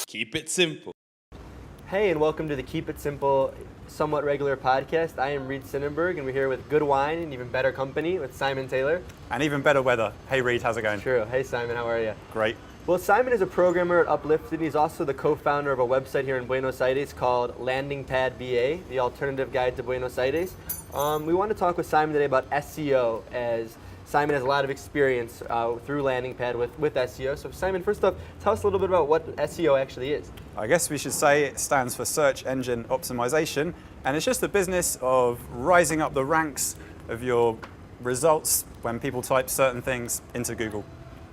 Keep it simple. Hey, and welcome to the Keep It Simple, somewhat regular podcast. I am Reid Synenberg, and we're here with good wine and even better company with Simon Taylor. And even better weather. Hey Reid, how's it going? True. Hey Simon, how are you? Great. Well, Simon is a programmer at Uplifted, and he's also the co-founder of a website here in Buenos Aires called Landing Pad BA, the alternative guide to Buenos Aires. We want to talk with Simon today about S.E.O, as Simon has a lot of experience through Landing Pad with S.E.O. So Simon, first off, tell us a little bit about what S.E.O actually is. I guess we should say it stands for Search Engine Optimization, and it's just the business of rising up the ranks of your results when people type certain things into Google.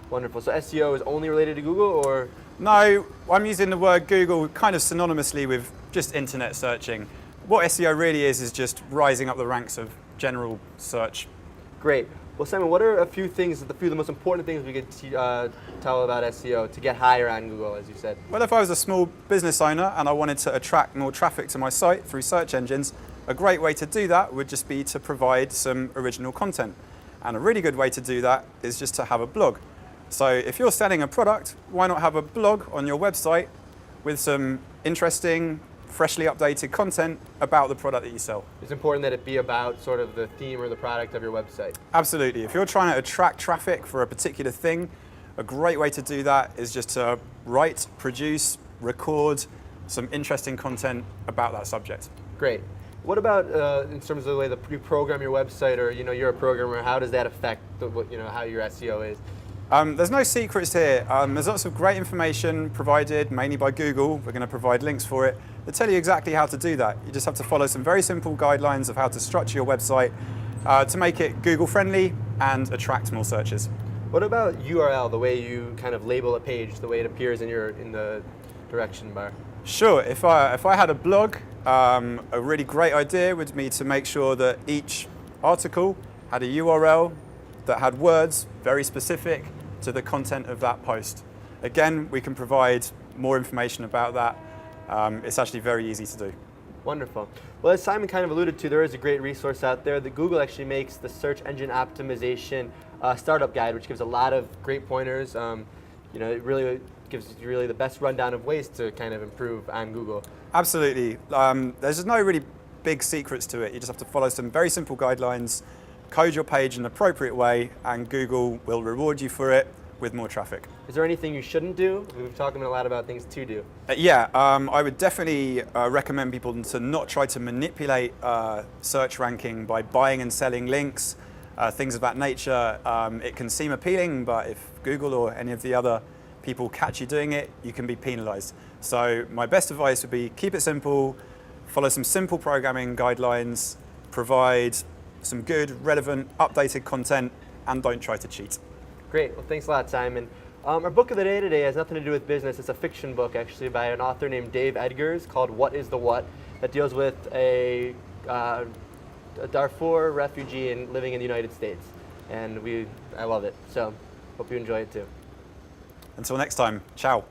Wonderful. So S.E.O is only related to Google, or? No, I'm using the word Google kind of synonymously with just internet searching. What S.E.O really is just rising up the ranks of general search. Great. Well, Simon, what are a few of the most important things we could tell about S.E.O to get higher on Google, as you said? Well, if I was a small business owner and I wanted to attract more traffic to my site through search engines, a great way to do that would just be to provide some original content. And a really good way to do that is just to have a blog. So if you're selling a product, why not have a blog on your website with some interesting, freshly updated content about the product that you sell? It's important that it be about sort of the theme or the product of your website. Absolutely. If you're trying to attract traffic for a particular thing, a great way to do that is just to write, produce, record some interesting content about that subject. Great. What about in terms of the way that you program your website, or you're a programmer? How does that affect how your S.E.O is? There's no secrets here. There's lots of great information provided, mainly by Google. We're going to provide links for it. They tell you exactly how to do that. You just have to follow some very simple guidelines of how to structure your website to make it Google friendly and attract more searches. What about URL, the way you kind of label a page, the way it appears in the direction bar? Sure. If I had a blog, a really great idea would be to make sure that each article had a URL that had words very specific to the content of that post. Again, we can provide more information about that. It's actually very easy to do. Wonderful. Well, as Simon kind of alluded to, there is a great resource out there that Google actually makes, the Search Engine Optimization Startup Guide, which gives a lot of great pointers. It really gives you the best rundown of ways to kind of improve on Google. Absolutely. There's just no really big secrets to it. You just have to follow some very simple guidelines, code your page in an appropriate way, and Google will reward you for it with more traffic. Is there anything you shouldn't do? We've talked a lot about things to do. I would definitely recommend people to not try to manipulate search ranking by buying and selling links, things of that nature. It can seem appealing, but if Google or any of the other people catch you doing it, you can be penalized. So my best advice would be keep it simple, follow some simple programming guidelines, provide some good, relevant, updated content, and don't try to cheat. Great. Well, thanks a lot, Simon. Our book of the day today has nothing to do with business. It's a fiction book, actually, by an author named Dave Edgars called What is the What, that deals with a Darfur refugee living in the United States. And I love it. So hope you enjoy it too. Until next time, ciao.